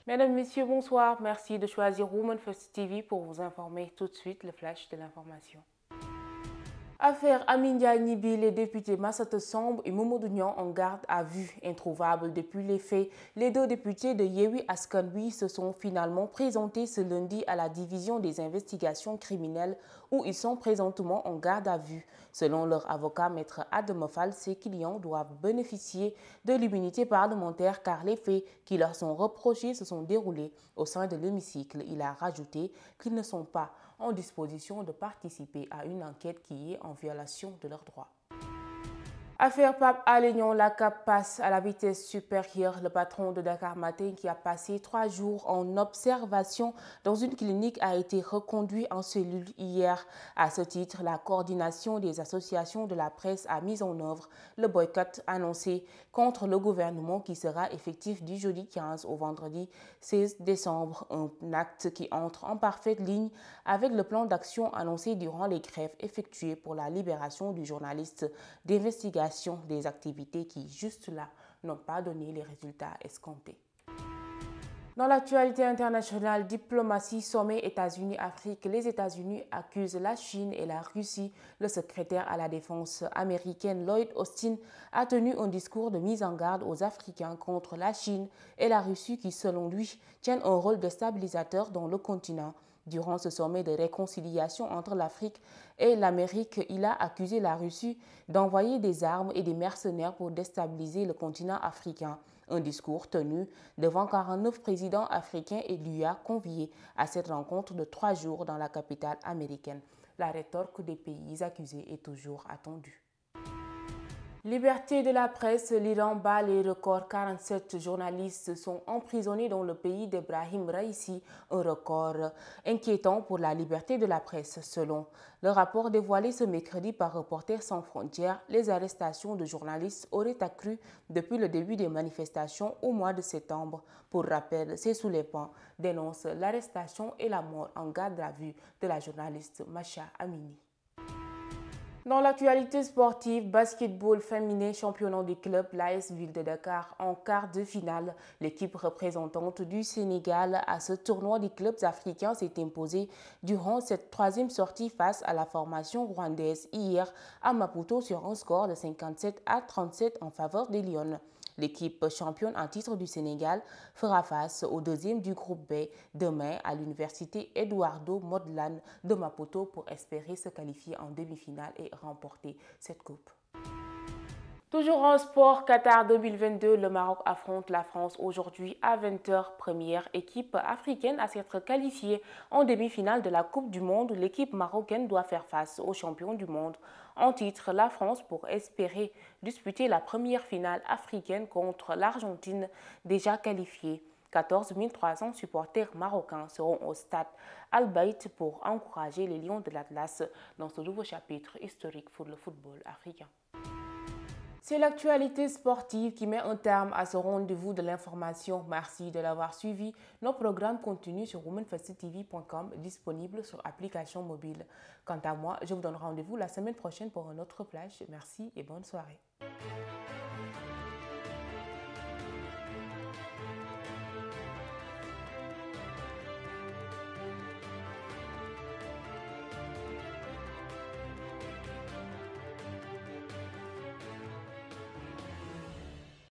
Mesdames, Messieurs, bonsoir. Merci de choisir Women First TV pour vous informer tout de suite le flash de l'information. Affaire Amindia Nibi, les députés Massata Samb et Momodou Niang en garde à vue. Introuvables depuis les faits, les deux députés de Yewi Askanwi se sont finalement présentés ce lundi à la division des investigations criminelles où ils sont présentement en garde à vue. Selon leur avocat, maître Ademofal, ces clients doivent bénéficier de l'immunité parlementaire car les faits qui leur sont reprochés se sont déroulés au sein de l'hémicycle. Il a rajouté qu'ils ne sont pas en disposition de participer à une enquête qui est en violation de leurs droits. Affaire Pape Alé Niang, la CAP passe à la vitesse supérieure. Le patron de Dakar Matin, qui a passé 3 jours en observation dans une clinique, a été reconduit en cellule hier. À ce titre, la coordination des associations de la presse a mis en œuvre le boycott annoncé contre le gouvernement qui sera effectif du jeudi 15 au vendredi 16 décembre. Un acte qui entre en parfaite ligne avec le plan d'action annoncé durant les grèves effectuées pour la libération du journaliste d'investigation des activités qui, juste là, n'ont pas donné les résultats escomptés. Dans l'actualité internationale, diplomatie, sommet États-Unis-Afrique, les États-Unis accusent la Chine et la Russie. Le secrétaire à la défense américaine Lloyd Austin a tenu un discours de mise en garde aux Africains contre la Chine et la Russie qui, selon lui, tiennent un rôle de stabilisateur dans le continent. Durant ce sommet de réconciliation entre l'Afrique et l'Amérique, il a accusé la Russie d'envoyer des armes et des mercenaires pour déstabiliser le continent africain. Un discours tenu devant 49 présidents africains et lui a convié à cette rencontre de 3 jours dans la capitale américaine. La rétorque des pays accusés est toujours attendue. Liberté de la presse, l'Iran bat les records. 47 journalistes sont emprisonnés dans le pays d'Ebrahim Raïssi, un record inquiétant pour la liberté de la presse. Selon le rapport dévoilé ce mercredi par Reporters sans frontières, les arrestations de journalistes auraient accru depuis le début des manifestations au mois de septembre. Pour rappel, ces soulèvements dénoncent l'arrestation et la mort en garde à vue de la journaliste Masha Amini. Dans l'actualité sportive, basketball féminin, championnat du club, l'AS Ville de Dakar en quart de finale. L'équipe représentante du Sénégal à ce tournoi des clubs africains s'est imposée durant cette 3e sortie face à la formation rwandaise hier à Maputo sur un score de 57-37 en faveur des Lions. L'équipe championne en titre du Sénégal fera face au 2e du groupe B demain à l'université Eduardo Mondlane de Maputo pour espérer se qualifier en demi-finale et remporter cette coupe. Toujours en sport, Qatar 2022, le Maroc affronte la France aujourd'hui à 20h. Première équipe africaine à s'être qualifiée en demi-finale de la Coupe du Monde. L'équipe marocaine doit faire face aux champions du monde en titre, la France, pour espérer disputer la première finale africaine contre l'Argentine déjà qualifiée. 14 300 supporters marocains seront au stade Al-Bayt pour encourager les Lions de l'Atlas dans ce nouveau chapitre historique pour le football africain. C'est l'actualité sportive qui met un terme à ce rendez-vous de l'information. Merci de l'avoir suivi. Nos programmes continuent sur womenfirstTV.com, disponibles sur application mobile. Quant à moi, je vous donne rendez-vous la semaine prochaine pour un autre flash. Merci et bonne soirée.